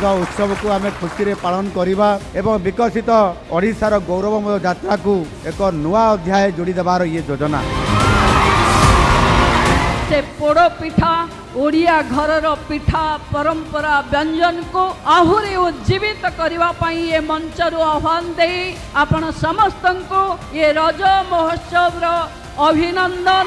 रज उत्सव को आम खुशी रे पालन करवा एवं विकसित ओडिशार गौरवमय यात्रा को एक नुआ अध्याय जोड़ी देवार ये योजना। से पोड़ पिठा ओडिया घरर पिठा परंपरा व्यंजन को आहुरी उज्जीवित करने ये मंचर आह्वान दे आपण समस्त को ये रज महोत्सव अभिनंदन।